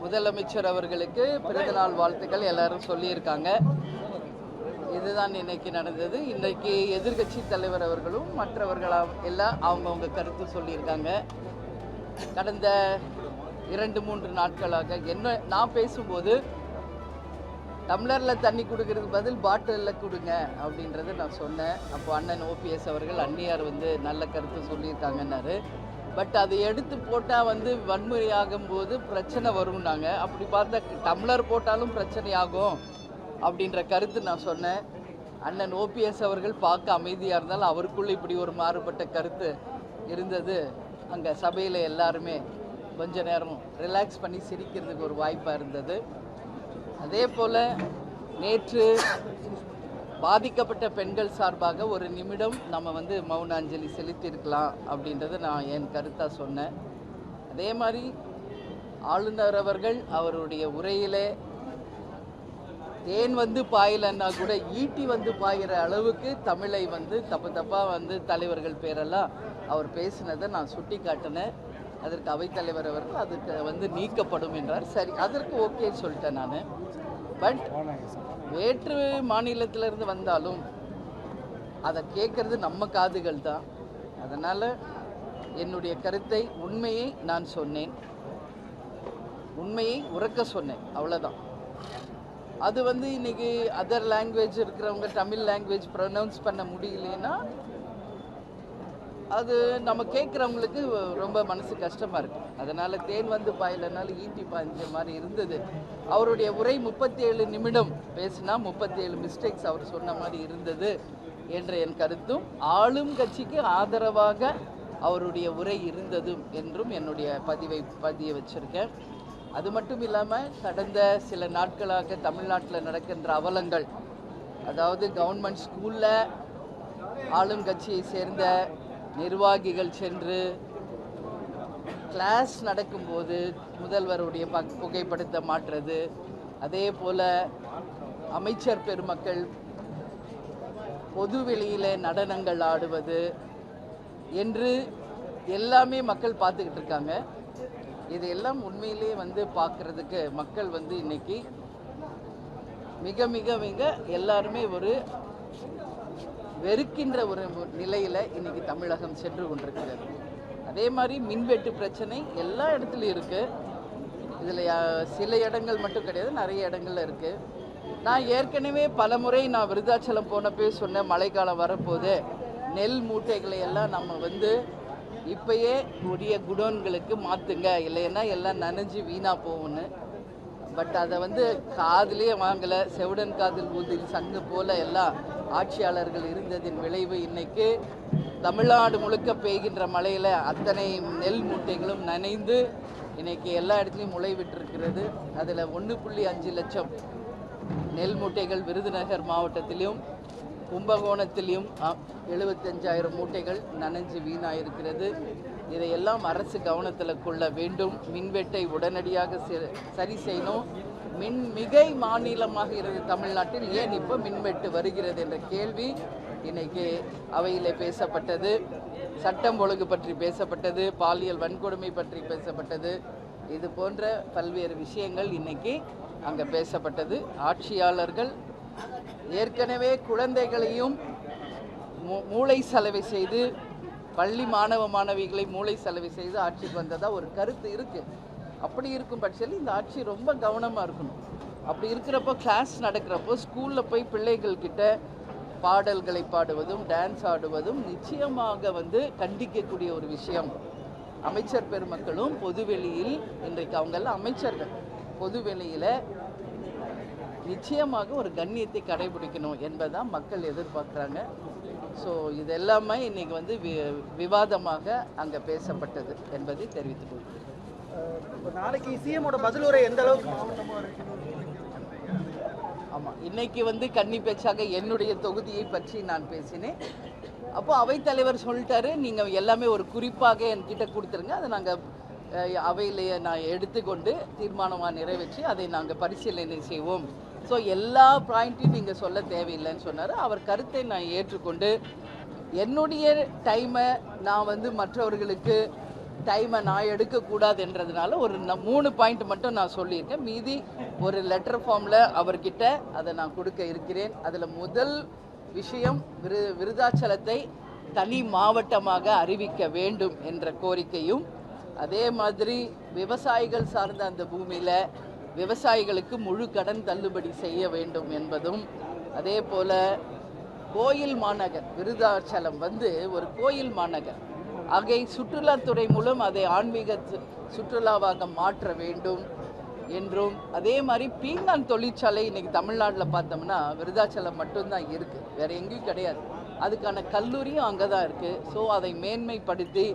முதலமைச்சர் அவர்களுக்கு பிறந்தநாள் வாழ்த்துக்கள் எல்லாரும் சொல்லியிருக்காங்க. இதுதான் இன்னைக்கு நடந்தது. இன்றைக்கு எதிர்கட்சி தலைவர் அவர்களும் மற்றவர்களாம் எல்லாம் அவங்கவுங்க கருத்து சொல்லியிருக்காங்க. கடந்த 2-3 நாட்களாக நான் பேசும்போது டம்ளரில் தண்ணி கொடுக்கறதுக்கு பதில் பாட்டிலில் கொடுங்க அப்படின்றத நான் சொன்னேன். அப்போ அண்ணன் ஓபிஎஸ் அவர்கள் அன்னியார் நல்ல கருத்து சொல்லியிருக்காங்கன்னாரு. பட் அதை எடுத்து போட்டால் வன்முறையாகும் போது பிரச்சனை வரும்னாங்க. அப்படி பார்த்தா டம்ளர் போட்டாலும் பிரச்சனையாகும் அப்படின்ற கருத்து நான் சொன்னேன். அண்ணன் ஓபிஎஸ் அவர்கள் பார்க்க அமைதியாக இருந்தாலும் அவருக்குள்ளே இப்படி ஒரு மாறுபட்ட கருத்து இருந்தது. அங்கே சபையில் எல்லாருமே கொஞ்ச நேரம் ரிலாக்ஸ் பண்ணி சிரிக்கிறதுக்கு ஒரு வாய்ப்பாக இருந்தது. அதே போல் நேற்று பாதிக்கப்பட்ட பெண்கள் சார்பாக ஒரு நிமிடம் நம்ம மௌன அஞ்சலி செலுத்தியிருக்கலாம் அப்படின்றத நான் என் கருத்தாக சொன்னேன். அதே மாதிரி ஆளுநர் அவர்கள் அவருடைய உரையிலே தேன் பாயலன்னா கூட ஈட்டி பாயிற அளவுக்கு தமிழை தப்பு தப்பாக தலைவர்கள் பேரெல்லாம் அவர் பேசினதை நான் சுட்டி காட்டினேன். அதற்கு அவைத்தலைவர் அவர்கள் அதுக்கு நீக்கப்படும் என்றார். சரி, அதற்கு ஓகேன்னு சொல்லிட்டேன் நான். பட் வேற்று மாநிலத்திலிருந்து வந்தாலும் அதை கேட்கறது நம்ம காதுகள் தான். அதனால் என்னுடைய கருத்தை உண்மையை நான் சொன்னேன், உண்மையை உறக்க சொன்னேன், அவ்வளோதான். அது இன்னைக்கு அதர் லாங்குவேஜ் இருக்கிறவங்க தமிழ் லாங்குவேஜ் ப்ரொனவுன்ஸ் பண்ண முடியலன்னா அது நம்ம கேட்குறவங்களுக்கு ரொம்ப மனசு கஷ்டமாக இருக்குது. அதனால் தேன் பாயிலனால ஈட்டி பாய்ஞ்ச மாதிரி இருந்தது. அவருடைய உரை 37 நிமிடம் பேசினா 37 மிஸ்டேக்ஸ் அவர் சொன்ன மாதிரி இருந்தது என்ற என் கருத்தும், ஆளும் கட்சிக்கு ஆதரவாக அவருடைய உரை இருந்ததும் என்றும் என்னுடைய பதிய வச்சுருக்கேன். அது மட்டும் இல்லாமல் கடந்த சில நாட்களாக தமிழ்நாட்டில் நடக்கின்ற அவலங்கள், அதாவது கவர்மெண்ட் ஸ்கூலில் ஆளும் கட்சியை சேர்ந்த நிர்வாகிகள் சென்று கிளாஸ் நடக்கும்போது முதல்வருடைய புகைப்படத்தை மாற்றுறது, அதே போல் அமைச்சர் பெருமக்கள் பொதுவெளியில் நடனங்கள் ஆடுவது என்று எல்லாமே மக்கள் பார்த்துக்கிட்டு இருக்காங்க. இதையெல்லாம் உண்மையிலே பார்க்குறதுக்கு மக்கள் இன்னைக்கு மிக மிக மிக எல்லாருமே ஒரு வெறுக்கின்ற ஒரு நிலையில் இன்றைக்கி தமிழகம் சென்று கொண்டிருக்கிறது. அதே மாதிரி மின்வெட்டு பிரச்சனை எல்லா இடத்துலையும் இருக்குது. இதில் சில இடங்கள் மட்டும் கிடையாது, நிறைய இடங்கள்ல இருக்குது. நான் ஏற்கனவே பல முறை நான் விருதாச்சலம் போனப்பே சொன்னேன், மழைக்காலம் வரப்போது நெல் மூட்டைகளை எல்லாம் நம்ம இப்போயே உரிய குடோன்களுக்கு மாற்றுங்க, இல்லைன்னா எல்லாம் நனைஞ்சு வீணாக போகும்னு. பட் அதை காதிலே வாங்கலை. செவுடன் காதில் ஊதில் சங்கு போல எல்லாம் ஆட்சியாளர்கள் இருந்ததின் விளைவு இன்னைக்கு தமிழ்நாடு முழுக்க பெய்கின்ற மழையில் அத்தனை நெல் மூட்டைகளும் நனைந்து இன்னைக்கு எல்லா இடத்துலையும் முளை விட்டிருக்கிறது. அதில் 1.5 லட்சம் நெல் மூட்டைகள் விருதுநகர் மாவட்டத்திலும் கும்பகோணத்திலையும் 75,000 மூட்டைகள் நனைஞ்சு வீணாயிருக்கிறது. இதையெல்லாம் அரசு கவனத்தில் கொள்ள வேண்டும். மின்வெட்டை உடனடியாக சரி செய்யணும். மிகை மாநிலமாக இருக்கிற தமிழ்நாட்டில் ஏன் இப்போ மின்வெட்டு வருகிறது என்ற கேள்வி இன்னைக்கு அவையில் பேசப்பட்டது. சட்டம் ஒழுங்கு பற்றி பேசப்பட்டது, பாலியல் வன்கொடுமை பற்றி பேசப்பட்டது. இது போன்ற பல்வேறு விஷயங்கள் இன்னைக்கு அங்கே பேசப்பட்டது. ஆட்சியாளர்கள் ஏற்கனவே குழந்தைகளையும் மூளை சலவை செய்து, பள்ளி மாணவ மாணவிகளை மூளை சலவை செய்து ஆட்சிக்கு வந்ததாக ஒரு கருத்து இருக்குது. அப்படி இருக்கும் பட்சத்தில் இந்த ஆட்சி ரொம்ப கவனமாக இருக்கணும். அப்படி இருக்கிறப்போ கிளாஸ் நடக்கிறப்போ ஸ்கூலில் போய் பிள்ளைகள்கிட்ட பாடல்களை பாடுவதும் டான்ஸ் ஆடுவதும் நிச்சயமாக கண்டிக்கக்கூடிய ஒரு விஷயம். அமைச்சர் பெருமக்களும் பொதுவெளியில், இன்றைக்கு அவங்கெல்லாம் அமைச்சர்கள், பொதுவெளியில் நிச்சயமாக ஒரு கண்ணியத்தை கடைபிடிக்கணும் என்பதுதான் மக்கள் எதிர்பார்க்குறாங்க. ஸோ இது எல்லாமே இன்றைக்கி விவாதமாக அங்கே பேசப்பட்டது என்பதை தெரிவித்துக் கொள்கிறேன். நாளைக்கு சிஎமோட பதிலுரை எந்த அளவுக்கு? ஆமாம், இன்னைக்கு கன்னி பேச்சாக என்னுடைய தொகுதியை பற்றி நான் பேசினேன். அப்போது அவைத்தலைவர் சொல்லிட்டாரு, நீங்கள் எல்லாமே ஒரு குறிப்பாக என்கிட்ட கொடுத்துருங்க, அதை நாங்கள் அவையிலேயே நான் எடுத்துக்கொண்டு தீர்மானமாக நிறைவேற்றி அதை நாங்கள் பரிசீலனை செய்வோம். ஸோ எல்லா பாயிண்ட்டையும் நீங்கள் சொல்ல தேவையில்லைன்னு சொன்னார். அவர் கருத்தை நான் ஏற்றுக்கொண்டு என்னுடைய டைமை நான் மற்றவர்களுக்கு டைமை நான் எடுக்கக்கூடாதுன்றதுனால ஒரு 3 பாயிண்ட் மட்டும் நான் சொல்லியிருக்கேன். மீதி ஒரு லெட்டர் ஃபார்மில் அவர்கிட்ட அதை நான் கொடுக்க இருக்கிறேன். அதில் முதல் விஷயம் விருதாச்சலத்தை தனி மாவட்டமாக அறிவிக்க வேண்டும் என்ற கோரிக்கையும், அதே மாதிரி விவசாயிகள் சார்ந்த அந்த பூமியில் விவசாயிகளுக்கு முழு கடன் தள்ளுபடி செய்ய வேண்டும் என்பதும், அதே போல் கோயில் மாநகர் விருதாச்சலம் ஒரு கோயில் மாநகர் ஆகை சுற்றுலாத்துறை மூலம் அதை ஆன்மீக சுற்றுலாவாக மாற்ற வேண்டும் என்றும், அதே மாதிரி பீங்கான் தொழிற்சாலை இன்றைக்கி தமிழ்நாட்டில் பார்த்தோம்னா விருதாச்சலம் மட்டும்தான் இருக்குது, வேறு எங்கேயும் கிடையாது. அதுக்கான கல்லூரியும் அங்கே தான் இருக்குது. ஸோ அதை மேன்மைப்படுத்தி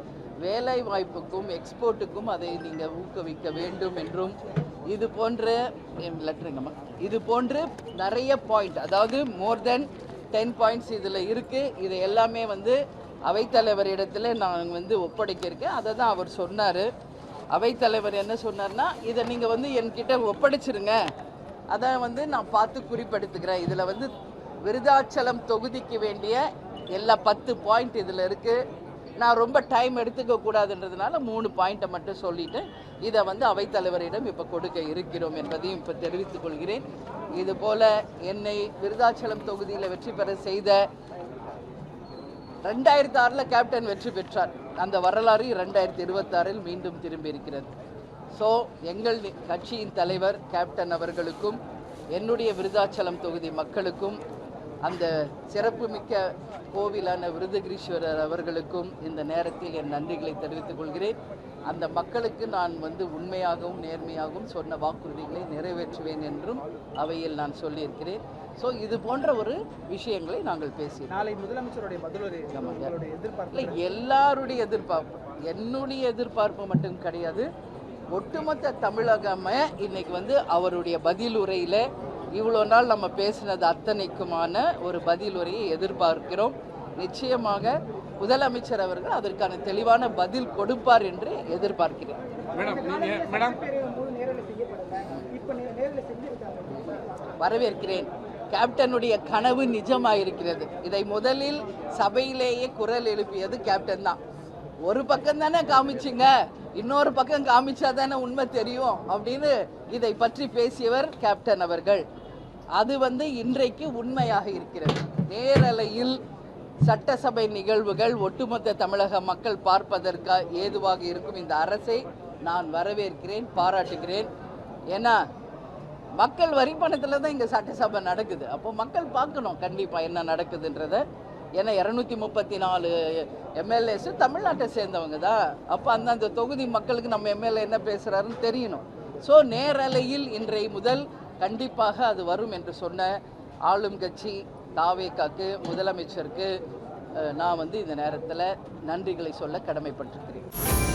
வேலை வாய்ப்புக்கும் எக்ஸ்போர்ட்டுக்கும் அதை நீங்கள் ஊக்குவிக்க வேண்டும் என்றும், இது போன்ற லெட்டருங்கம்மா, இது போன்று நிறைய பாயிண்ட், அதாவது மோர் தென் 10 பாயிண்ட்ஸ் இதில் இருக்குது. இது எல்லாமே அவைத்தலைவரிடத்தில் நான் ஒப்படைக்க இருக்கேன். அதை தான் அவர் சொன்னார். அவைத்தலைவர் என்ன சொன்னார்னா, இதை நீங்கள் என்கிட்ட ஒப்படைச்சிருங்க, அதை நான் பார்த்து குறிப்பெடுத்துக்கிறேன். இதில் விருதாச்சலம் தொகுதிக்கு வேண்டிய எல்லா 10 பாயிண்ட் இதில் இருக்குது. நான் ரொம்ப டைம் எடுத்துக்க கூடாதுன்றதுனால 3 பாயிண்ட்டை மட்டும் சொல்லிவிட்டு இதை அவைத்தலைவரிடம் இப்போ கொடுக்க இருக்கிறோம் என்பதையும் இப்போ தெரிவித்துக் கொள்கிறேன். இதுபோல் என்னை விருதாச்சலம் தொகுதியில் வெற்றி பெற செய்த 2006 கேப்டன் வெற்றி பெற்றார். அந்த வரலாறு 2026 மீண்டும் திரும்பி இருக்கிறது. ஸோ எங்கள் கட்சியின் தலைவர் கேப்டன் அவர்களுக்கும் என்னுடைய விருதாச்சலம் தொகுதி மக்களுக்கும் அந்த சிறப்புமிக்க கோவிலான விருதகிரீஸ்வரர் அவர்களுக்கும் இந்த நேரத்தில் என் நன்றிகளை தெரிவித்துக் கொள்கிறேன். அந்த மக்களுக்கு நான் உண்மையாகவும் நேர்மையாகவும் சொன்ன வாக்குறுதிகளை நிறைவேற்றுவேன் என்றும் அவையில் நான் சொல்லியிருக்கிறேன். ஸோ இது போன்ற ஒரு விஷயங்களை நாங்கள் பேசினோம். நாளை முதலமைச்சருடைய பதிலுரை இல்லை, எல்லாருடைய எதிர்பார்ப்பு, என்னுடைய எதிர்பார்ப்பு மட்டும் கிடையாது, ஒட்டுமொத்த தமிழகமே இன்னைக்கு அவருடைய பதிலுரையில் இவ்வளோ நாள் நம்ம பேசினது அத்தனைக்குமான ஒரு பதிலுரையை எதிர்பார்க்கிறோம். நிச்சயமாக முதலமைச்சர் அவர்கள் அதற்கான தெளிவான பதில் கொடுப்பார் என்று எதிர்பார்க்கிறேன். வரவேற்கிறேன். கேப்டனுடைய கனவு நிஜமாயிருக்கிறது. இதை முதலில் சபையிலேயே குரல் எழுப்பியது கேப்டன் தான். ஒரு பக்கம் தானே காமிச்சிங்க, இன்னொரு பக்கம் காமிச்சா தானே உண்மை தெரியும் அப்படின்னு இதை பற்றி பேசியவர் கேப்டன் அவர்கள். அது இன்றைக்கு உண்மையாக இருக்கிறது. நேரலையில் சட்டசபை நிகழ்வுகள் ஒட்டுமொத்த தமிழக மக்கள் பார்ப்பதற்கு ஏதுவாக இருக்கும் இந்த அரசை நான் வரவேற்கிறேன், பாராட்டுகிறேன். ஏன்னா மக்கள் வரி பணத்தில் தான் இங்கே சட்டசபை நடக்குது. அப்போ மக்கள் பார்க்கணும் கண்டிப்பாக என்ன நடக்குதுன்றத. ஏன்னா 234 எம்எல்ஏஸ் தமிழ்நாட்டை சேர்ந்தவங்க தான். அப்போ அந்தந்த தொகுதி மக்களுக்கு நம்ம எம்எல்ஏ என்ன பேசுகிறாருன்னு தெரியணும். ஸோ நேரலையில் இன்றைய முதல் கண்டிப்பாக அது வரும் என்று சொன்ன ஆளும் கட்சி தாவேகாக்கு, முதலமைச்சருக்கு நான் இந்த நேரத்தில் நன்றிகளை சொல்ல கடமைப்பட்டிருக்கிறேன்.